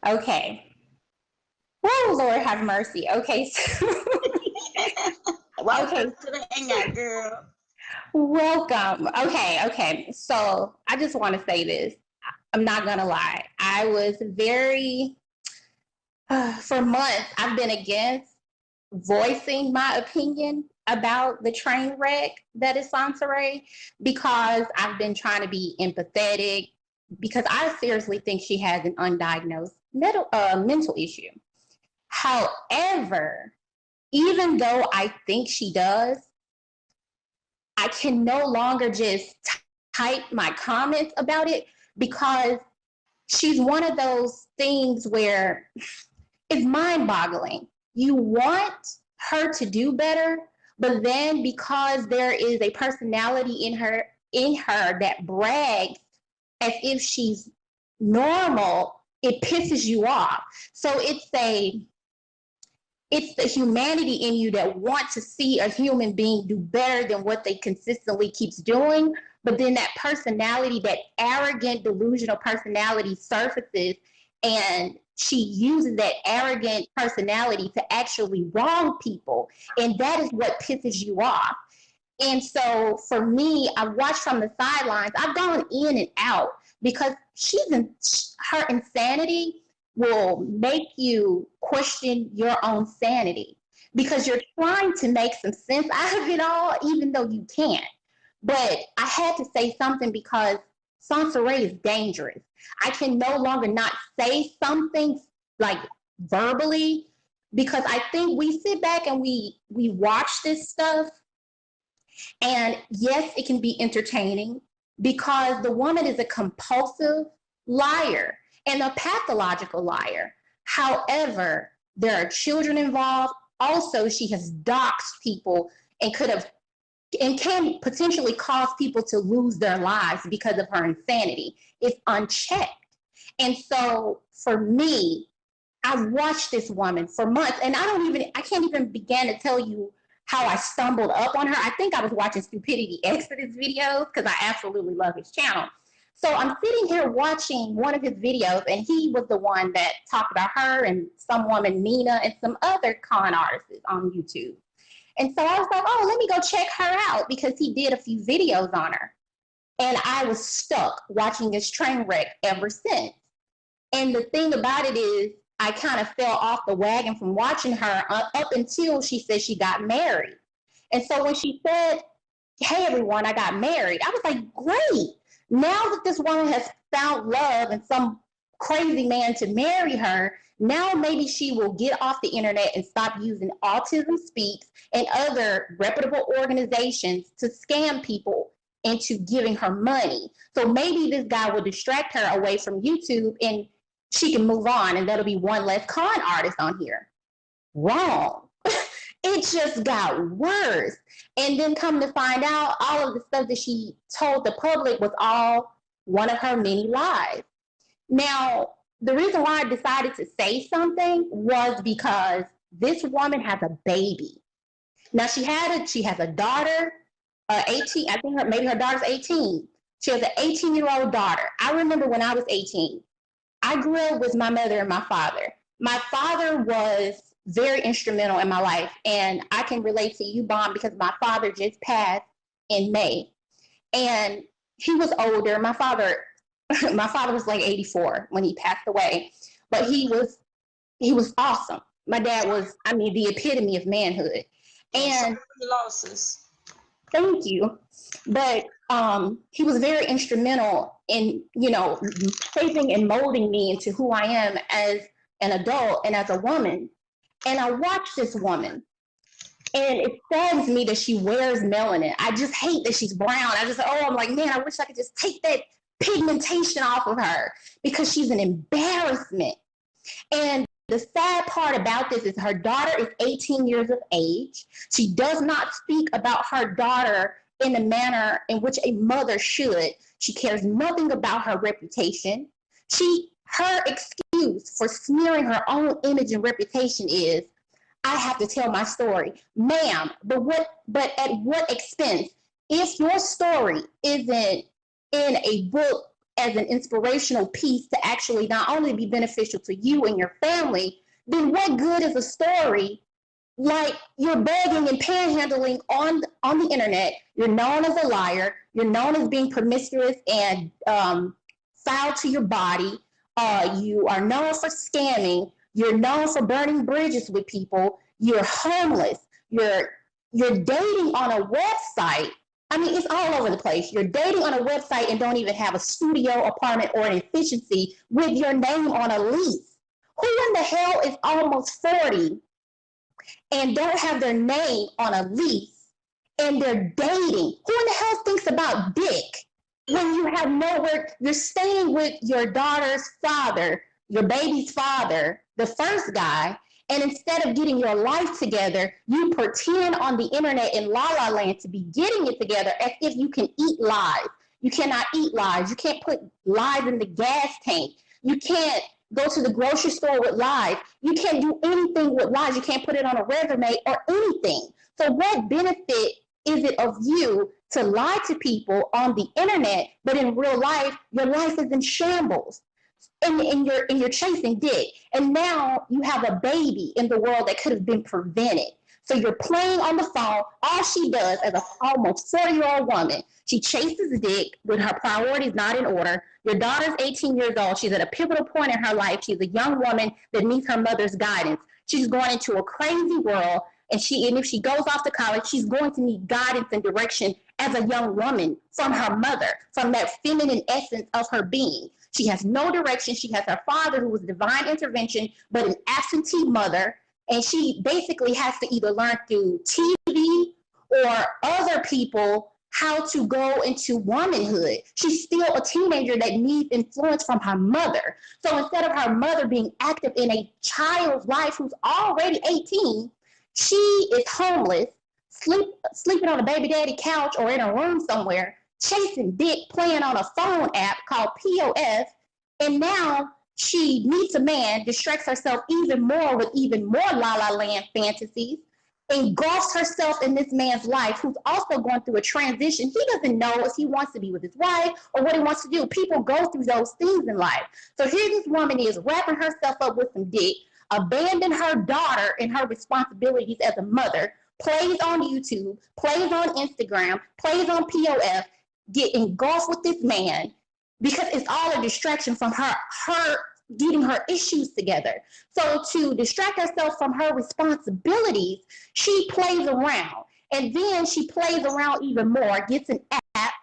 Okay. Oh, Lord have mercy. Okay. Okay. Welcome to the hangout, girl. Welcome. Okay. So I just want to say this. I'm not going to lie. I was for months, I've been against voicing my opinion about the train wreck that is Soncerae because I've been trying to be empathetic because I seriously think she has an undiagnosed mental issue. However, even though I think she does, I can no longer just type my comments about it because she's one of those things where it's mind boggling. You want her to do better, but then because there is a personality in her that brags as if she's normal, it pisses you off. So it's the humanity in you that wants to see a human being do better than what they consistently keeps doing. But then that personality, that arrogant, delusional personality surfaces, and she uses that arrogant personality to actually wrong people. And that is what pisses you off. And so for me, I've watched from the sidelines. I've gone in and out because her insanity will make you question your own sanity because you're trying to make some sense out of it all, even though you can't. But I had to say something because Soncerae is dangerous. I can no longer not say something like verbally because I think we sit back and we watch this stuff, and yes, it can be entertaining because the woman is a compulsive liar and a pathological liar. However, there are children involved. Also, she has doxed people and can potentially cause people to lose their lives because of her insanity. It's unchecked. And so for me, I've watched this woman for months and I can't even begin to tell you how I stumbled up on her. I think I was watching Stupidity Exodus videos because I absolutely love his channel. So I'm sitting here watching one of his videos, and he was the one that talked about her and some woman, Nina, and some other con artists on YouTube. And so I was like, oh, let me go check her out because he did a few videos on her. And I was stuck watching this train wreck ever since. And the thing about it is, I kind of fell off the wagon from watching her up until she said she got married. And so when she said, hey, everyone, I got married, I was like, great. Now that this woman has found love and some crazy man to marry her, now maybe she will get off the internet and stop using Autism Speaks and other reputable organizations to scam people into giving her money. So maybe this guy will distract her away from YouTube and she can move on, and that'll be one less con artist on here. Wrong. It just got worse. And then come to find out, all of the stuff that she told the public was all one of her many lies. Now, the reason why I decided to say something was because this woman has a baby. Now she has a daughter, 18. I think maybe her daughter's 18. She has an 18-year-old daughter. I remember when I was 18. I grew up with my mother and my father. My father was very instrumental in my life, and I can relate to you, Bon, because my father just passed in May, and he was older. My father was like 84 when he passed away, but he was awesome. My dad was, the epitome of manhood. And losses. Thank you. But he was very instrumental in, shaping and molding me into who I am as an adult and as a woman. And I watched this woman, and it saddens me that she wears melanin. I just hate that she's brown. I'm like, man, I wish I could just take that pigmentation off of her because she's an embarrassment. And the sad part about this is her daughter is 18 years of age. She does not speak about her daughter in the manner in which a mother should. She cares nothing about her reputation. Her excuse for smearing her own image and reputation is, I have to tell my story. Ma'am, but at what expense? If your story isn't in a book as an inspirational piece to actually not only be beneficial to you and your family, then what good is a story like you're begging and panhandling on the internet? You're known as a liar. You're known as being promiscuous and foul to your body. You are known for scamming. You're known for burning bridges with people. You're homeless. You're dating on a website. I mean, it's all over the place. You're dating on a website and don't even have a studio, apartment, or an efficiency with your name on a lease. Who in the hell is almost 40 and don't have their name on a lease and they're dating? Who in the hell thinks about dick when you have nowhere? You're staying with your daughter's father, your baby's father, the first guy, and instead of getting your life together, you pretend on the internet in La La Land to be getting it together as if you can eat lies. You cannot eat lies. You can't put lies in the gas tank. You can't go to the grocery store with lies. You can't do anything with lies. You can't put it on a resume or anything. So what benefit is it of you to lie to people on the internet, but in real life, your life is in shambles? And you're chasing dick. And now you have a baby in the world that could have been prevented. So you're playing on the phone. All she does as a almost 40-year-old woman, she chases dick with her priorities not in order. Your daughter's 18 years old. She's at a pivotal point in her life. She's a young woman that needs her mother's guidance. She's going into a crazy world. And if she goes off to college, she's going to need guidance and direction as a young woman from her mother, from that feminine essence of her being. She has no direction. She has her father, who was divine intervention, but an absentee mother. And she basically has to either learn through TV or other people how to go into womanhood. She's still a teenager that needs influence from her mother. So instead of her mother being active in a child's life who's already 18, she is homeless, sleeping on a baby daddy couch or in a room somewhere, chasing dick, playing on a phone app called POS, and now she meets a man, distracts herself even more with even more La La Land fantasies, engulfs herself in this man's life who's also going through a transition. He doesn't know if he wants to be with his wife or what he wants to do. People go through those things in life. So here this woman is wrapping herself up with some dick, abandon her daughter and her responsibilities as a mother, plays on YouTube, plays on Instagram, plays on POF, get engulfed with this man because it's all a distraction from her getting her issues together. So to distract herself from her responsibilities, she plays around. And then she plays around even more, gets an app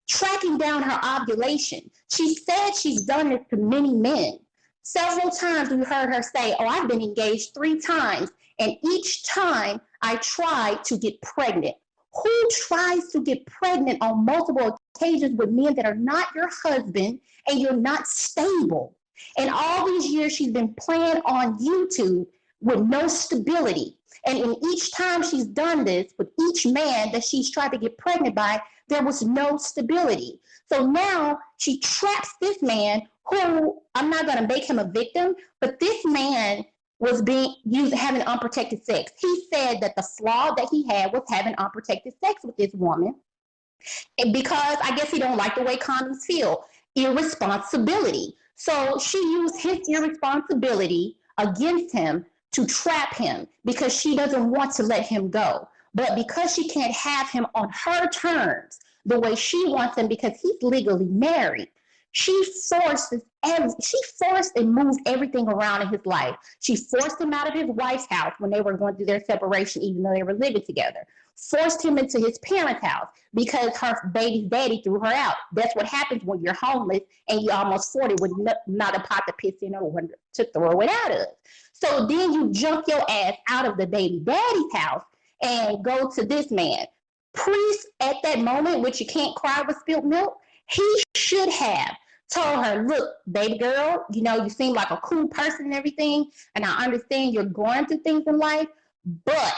tracking down her ovulation. She said she's done this to many men. Several times we heard her say, oh, I've been engaged 3 times, and each time I tried to get pregnant. Who tries to get pregnant on multiple occasions with men that are not your husband and you're not stable? And all these years she's been playing on YouTube with no stability. And in each time she's done this, with each man that she's tried to get pregnant by, there was no stability. So now she traps this man who, I'm not going to make him a victim, but this man was being used having unprotected sex. He said that the flaw that he had was having unprotected sex with this woman, and because I guess he don't like the way condoms feel. Irresponsibility. So she used his irresponsibility against him to trap him because she doesn't want to let him go. But because she can't have him on her terms, the way she wants him, because he's legally married, she forced and moved everything around in his life. She forced him out of his wife's house when they were going through their separation, even though they were living together. Forced him into his parents' house because her baby's daddy threw her out. That's what happens when you're homeless and you're almost 40 with not a pot to piss in or one to throw it out of. So then you jump your ass out of the baby daddy's house and go to this man. Priest, at that moment, which you can't cry with spilled milk, he should have told her, look, baby girl, you know, you seem like a cool person and everything, and I understand you're going through things in life, but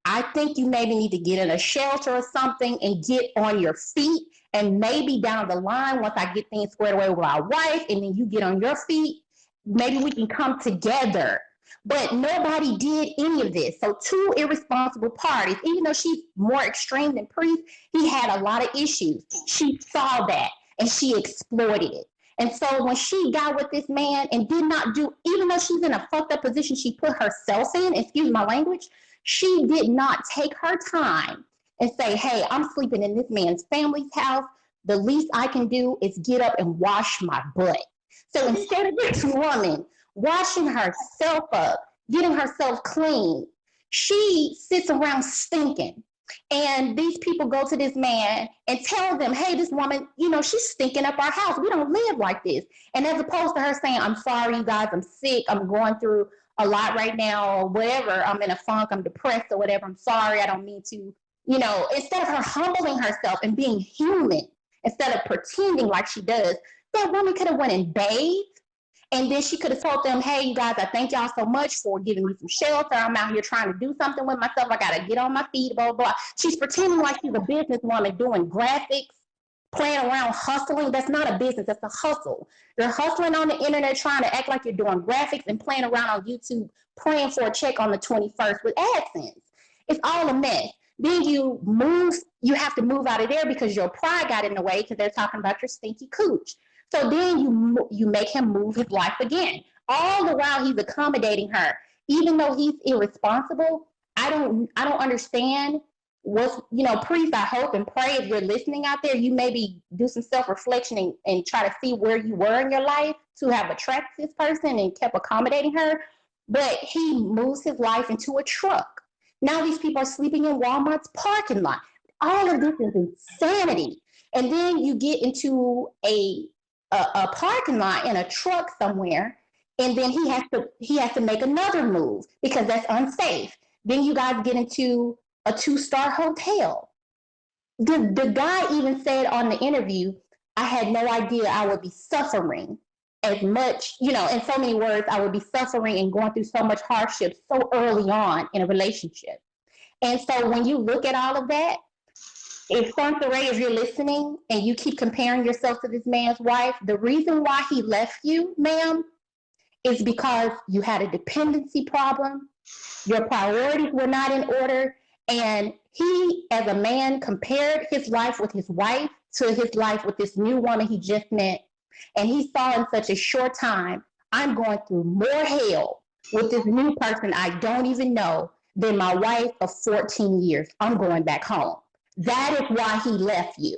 I think you maybe need to get in a shelter or something and get on your feet, and maybe down the line, once I get things squared away with my wife and then you get on your feet, maybe we can come together. But nobody did any of this. So 2 irresponsible parties, even though she's more extreme than Priest, he had a lot of issues. She saw that. and she exploited it. And so when she got with this man and did not do, even though she's in a fucked up position she put herself in, excuse my language, she did not take her time and say, hey, I'm sleeping in this man's family's house. The least I can do is get up and wash my butt. So instead of this woman washing herself up, getting herself clean, she sits around stinking. And these people go to this man and tell them, hey, this woman, she's stinking up our house. We don't live like this. And as opposed to her saying, I'm sorry, you guys, I'm sick, I'm going through a lot right now, or whatever, I'm in a funk, I'm depressed or whatever, I'm sorry, I don't mean to, instead of her humbling herself and being human, instead of pretending like she does, that woman could have went and bathed. And then she could have told them, hey, you guys, I thank y'all so much for giving me some shelter. I'm out here trying to do something with myself. I got to get on my feet, blah, blah, blah. She's pretending like she's a businesswoman doing graphics, playing around, hustling. That's not a business. That's a hustle. You're hustling on the internet, trying to act like you're doing graphics and playing around on YouTube, praying for a check on the 21st with AdSense. It's all a mess. Then you have to move out of there because your pride got in the way because they're talking about your stinky cooch. So then you make him move his life again. All the while he's accommodating her, even though he's irresponsible. I don't understand what's, priest, I hope and pray if you're listening out there, you maybe do some self-reflection and try to see where you were in your life to have attracted this person and kept accommodating her. But he moves his life into a truck. Now these people are sleeping in Walmart's parking lot. All of this is insanity. And then you get into a parking lot in a truck somewhere, and then he has to make another move because that's unsafe. Then you guys get into a 2-star hotel. The guy even said on the interview, I had no idea I would be suffering as much, in so many words, I would be suffering and going through so much hardship so early on in a relationship. And so when you look at all of that, if Soncerae, if you're listening and you keep comparing yourself to this man's wife, the reason why he left you, ma'am, is because you had a dependency problem, your priorities were not in order, and he, as a man, compared his life with his wife to his life with this new woman he just met. And he saw in such a short time, I'm going through more hell with this new person I don't even know than my wife of 14 years. I'm going back home. That is why he left you,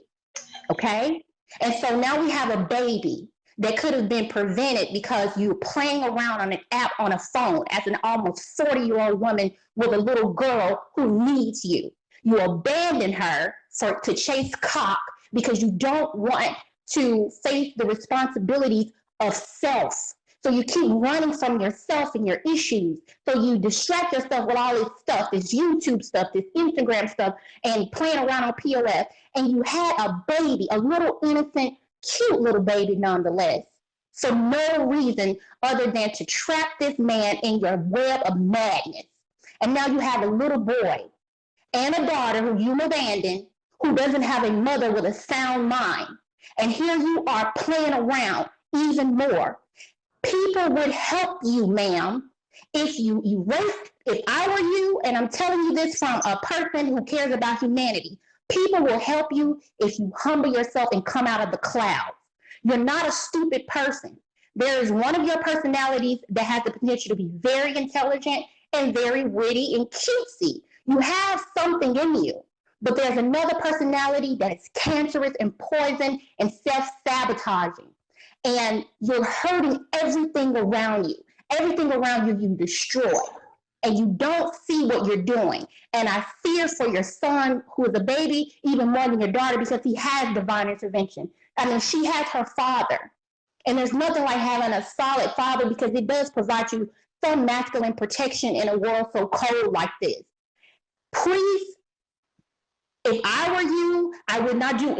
okay? And so now we have a baby that could have been prevented because you're playing around on an app on a phone as an almost 40-year-old woman with a little girl who needs you. You abandon her to chase cock because you don't want to face the responsibilities of self. So you keep running from yourself and your issues. So you distract yourself with all this stuff, this YouTube stuff, this Instagram stuff, and playing around on POS. And you had a baby, a little innocent, cute little baby nonetheless, for no reason other than to trap this man in your web of madness. And now you have a little boy and a daughter who you abandoned, who doesn't have a mother with a sound mind. And here you are playing around even more. People would help you, ma'am, if you erase, if I were you, and I'm telling you this from a person who cares about humanity, people will help you if you humble yourself and come out of the clouds. You're not a stupid person. There is one of your personalities that has the potential to be very intelligent and very witty and cutesy. You have something in you, but there's another personality that is cancerous and poison and self-sabotaging. And you're hurting everything around you. Everything around you, you destroy. And you don't see what you're doing. And I fear for your son, who is a baby, even more than your daughter, because he has divine intervention. I mean, she has her father. And there's nothing like having a solid father because it does provide you some masculine protection in a world so cold like this. Please, if I were you, I would not do